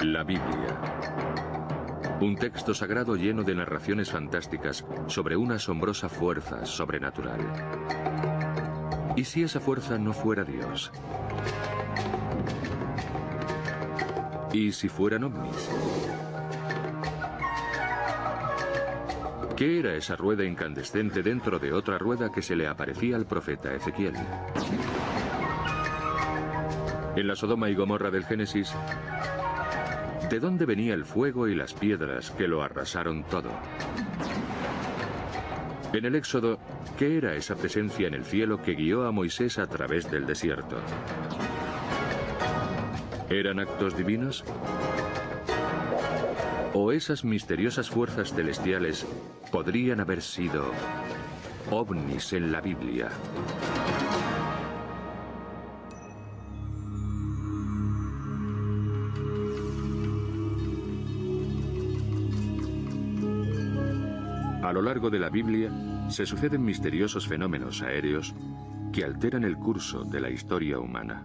La Biblia. Un texto sagrado lleno de narraciones fantásticas sobre una asombrosa fuerza sobrenatural. ¿Y si esa fuerza no fuera Dios? ¿Y si fueran ovnis? ¿Qué era esa rueda incandescente dentro de otra rueda que se le aparecía al profeta Ezequiel? En la Sodoma y Gomorra del Génesis, ¿de dónde venía el fuego y las piedras que lo arrasaron todo? En el Éxodo, ¿qué era esa presencia en el cielo que guió a Moisés a través del desierto? ¿Eran actos divinos? ¿O esas misteriosas fuerzas celestiales podrían haber sido ovnis en la Biblia? A lo largo de la Biblia se suceden misteriosos fenómenos aéreos que alteran el curso de la historia humana.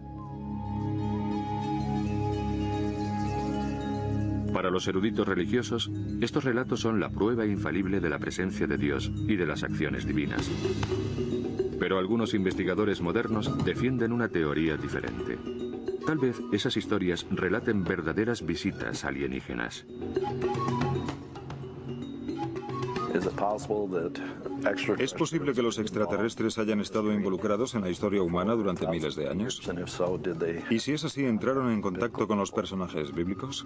Para los eruditos religiosos, estos relatos son la prueba infalible de la presencia de Dios y de las acciones divinas. Pero algunos investigadores modernos defienden una teoría diferente. Tal vez esas historias relaten verdaderas visitas alienígenas. ¿Es posible que los extraterrestres hayan estado involucrados en la historia humana durante miles de años? ¿Y si es así, entraron en contacto con los personajes bíblicos?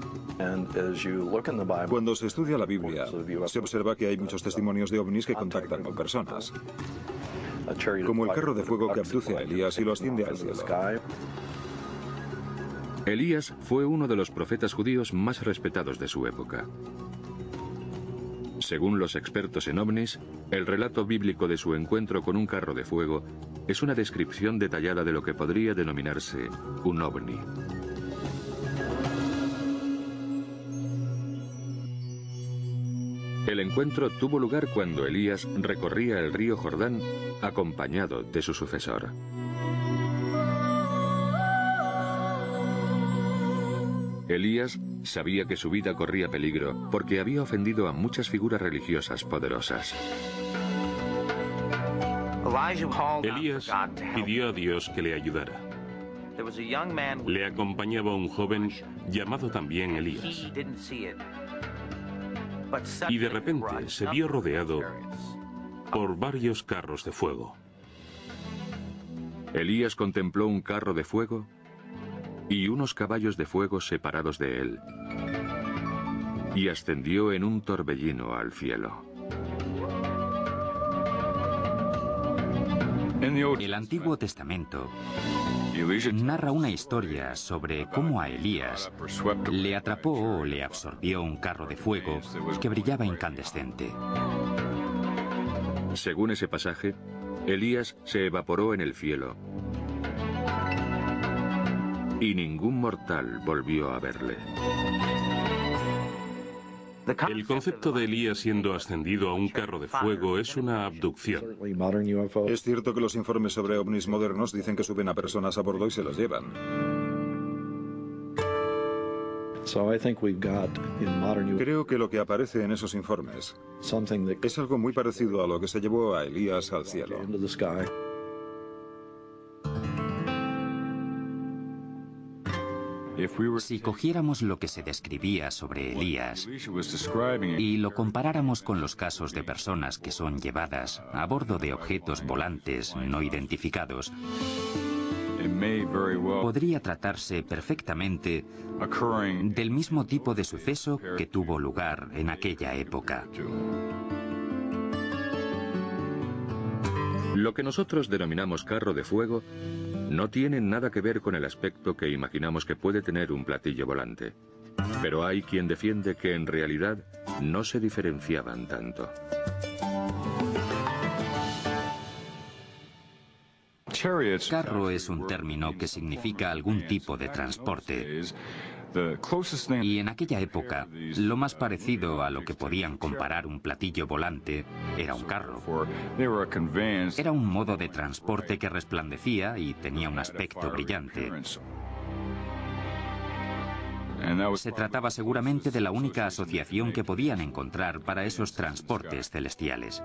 Cuando se estudia la Biblia, se observa que hay muchos testimonios de ovnis que contactan con personas, como el carro de fuego que abduce a Elías y lo asciende al cielo. Elías fue uno de los profetas judíos más respetados de su época. Según los expertos en ovnis, el relato bíblico de su encuentro con un carro de fuego es una descripción detallada de lo que podría denominarse un ovni. El encuentro tuvo lugar cuando Elías recorría el río Jordán acompañado de su sucesor. Elías sabía que su vida corría peligro porque había ofendido a muchas figuras religiosas poderosas. Elías pidió a Dios que le ayudara. Le acompañaba un joven llamado también Elías. Y de repente se vio rodeado por varios carros de fuego. Elías contempló un carro de fuego y unos caballos de fuego separados de él, y ascendió en un torbellino al cielo. El Antiguo Testamento narra una historia sobre cómo a Elías le atrapó o le absorbió un carro de fuego que brillaba incandescente. Según ese pasaje, Elías se evaporó en el cielo y ningún mortal volvió a verle. El concepto de Elías siendo ascendido a un carro de fuego es una abducción. Es cierto que los informes sobre ovnis modernos dicen que suben a personas a bordo y se los llevan. Creo que lo que aparece en esos informes es algo muy parecido a lo que se llevó a Elías al cielo. Si cogiéramos lo que se describía sobre Elías y lo comparáramos con los casos de personas que son llevadas a bordo de objetos volantes no identificados, podría tratarse perfectamente del mismo tipo de suceso que tuvo lugar en aquella época. Lo que nosotros denominamos carro de fuego no tiene nada que ver con el aspecto que imaginamos que puede tener un platillo volante. Pero hay quien defiende que en realidad no se diferenciaban tanto. Carro es un término que significa algún tipo de transporte. Y en aquella época, lo más parecido a lo que podían comparar un platillo volante era un carro. Era un modo de transporte que resplandecía y tenía un aspecto brillante. Se trataba seguramente de la única asociación que podían encontrar para esos transportes celestiales.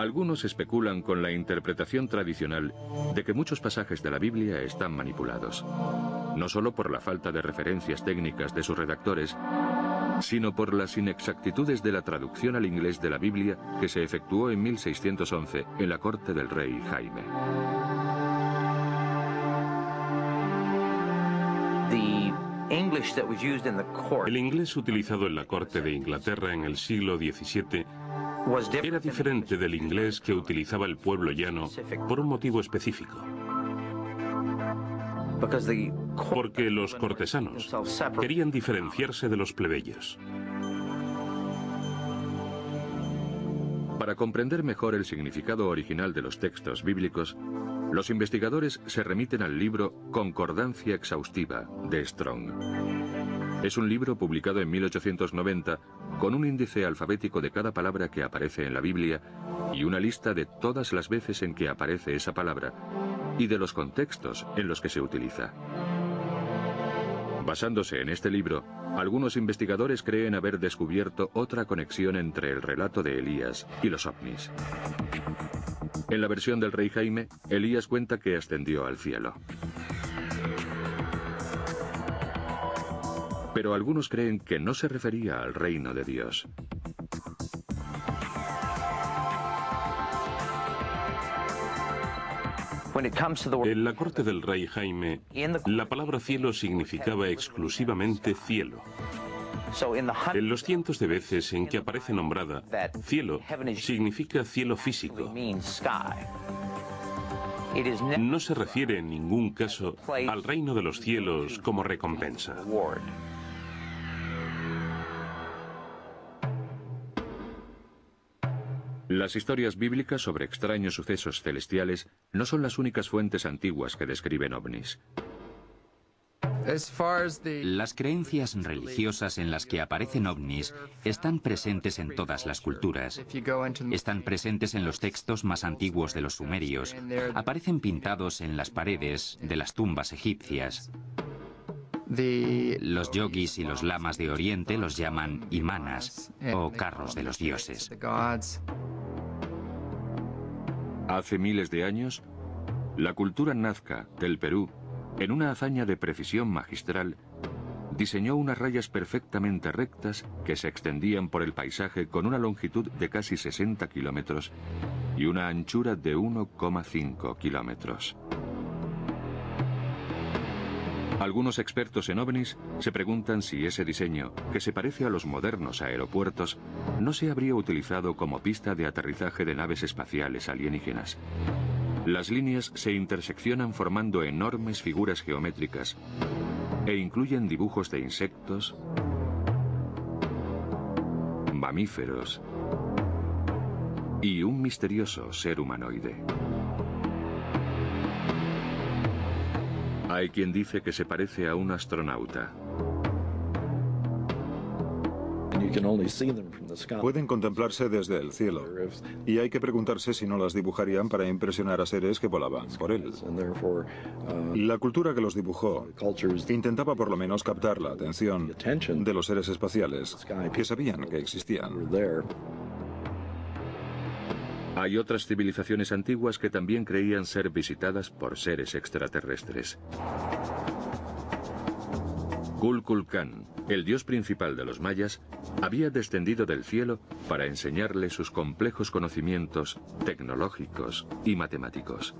Algunos especulan con la interpretación tradicional de que muchos pasajes de la Biblia están manipulados, no solo por la falta de referencias técnicas de sus redactores, sino por las inexactitudes de la traducción al inglés de la Biblia que se efectuó en 1611 en la corte del rey Jaime. El inglés utilizado en la corte de Inglaterra en el siglo XVII era diferente del inglés que utilizaba el pueblo llano por un motivo específico. Porque los cortesanos querían diferenciarse de los plebeyos. Para comprender mejor el significado original de los textos bíblicos, los investigadores se remiten al libro Concordancia Exhaustiva de Strong. Es un libro publicado en 1890 con un índice alfabético de cada palabra que aparece en la Biblia y una lista de todas las veces en que aparece esa palabra y de los contextos en los que se utiliza. Basándose en este libro, algunos investigadores creen haber descubierto otra conexión entre el relato de Elías y los ovnis. En la versión del rey Jaime, Elías cuenta que ascendió al cielo. Pero algunos creen que no se refería al reino de Dios. En la corte del rey Jaime, la palabra cielo significaba exclusivamente cielo. En los cientos de veces en que aparece nombrada, cielo significa cielo físico. No se refiere en ningún caso al reino de los cielos como recompensa. Las historias bíblicas sobre extraños sucesos celestiales no son las únicas fuentes antiguas que describen ovnis. Las creencias religiosas en las que aparecen ovnis están presentes en todas las culturas. Están presentes en los textos más antiguos de los sumerios. Aparecen pintados en las paredes de las tumbas egipcias. Los yogis y los lamas de Oriente los llaman imanas o carros de los dioses. Hace miles de años, la cultura nazca del Perú, en una hazaña de precisión magistral, diseñó unas rayas perfectamente rectas que se extendían por el paisaje con una longitud de casi 60 kilómetros y una anchura de 1,5 kilómetros. Algunos expertos en ovnis se preguntan si ese diseño, que se parece a los modernos aeropuertos, no se habría utilizado como pista de aterrizaje de naves espaciales alienígenas. Las líneas se interseccionan formando enormes figuras geométricas e incluyen dibujos de insectos, mamíferos y un misterioso ser humanoide. Hay quien dice que se parece a un astronauta. Pueden contemplarse desde el cielo, y hay que preguntarse si no las dibujarían para impresionar a seres que volaban por él. La cultura que los dibujó intentaba por lo menos captar la atención de los seres espaciales que sabían que existían. Hay otras civilizaciones antiguas que también creían ser visitadas por seres extraterrestres. Kukulcán, el dios principal de los mayas, había descendido del cielo para enseñarle sus complejos conocimientos tecnológicos y matemáticos.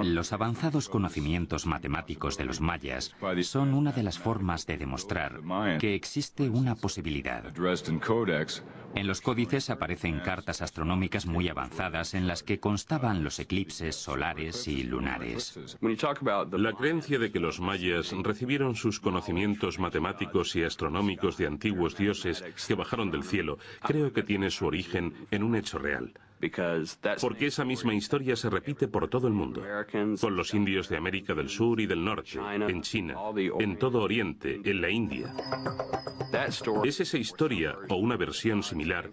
Los avanzados conocimientos matemáticos de los mayas son una de las formas de demostrar que existe una posibilidad. En los códices aparecen cartas astronómicas muy avanzadas en las que constaban los eclipses solares y lunares. La creencia de que los mayas recibieron sus conocimientos matemáticos y astronómicos de antiguos dioses que bajaron del cielo, creo que tiene su origen en un hecho real. Porque esa misma historia se repite por todo el mundo, con los indios de América del Sur y del Norte, en China, en todo Oriente, en la India. Es esa historia, o una versión similar,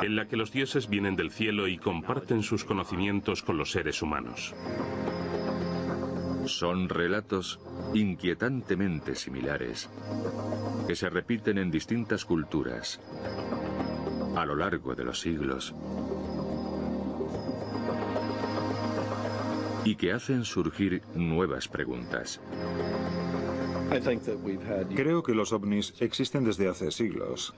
en la que los dioses vienen del cielo y comparten sus conocimientos con los seres humanos. Son relatos inquietantemente similares, que se repiten en distintas culturas, a lo largo de los siglos, y que hacen surgir nuevas preguntas. Creo que los ovnis existen desde hace siglos.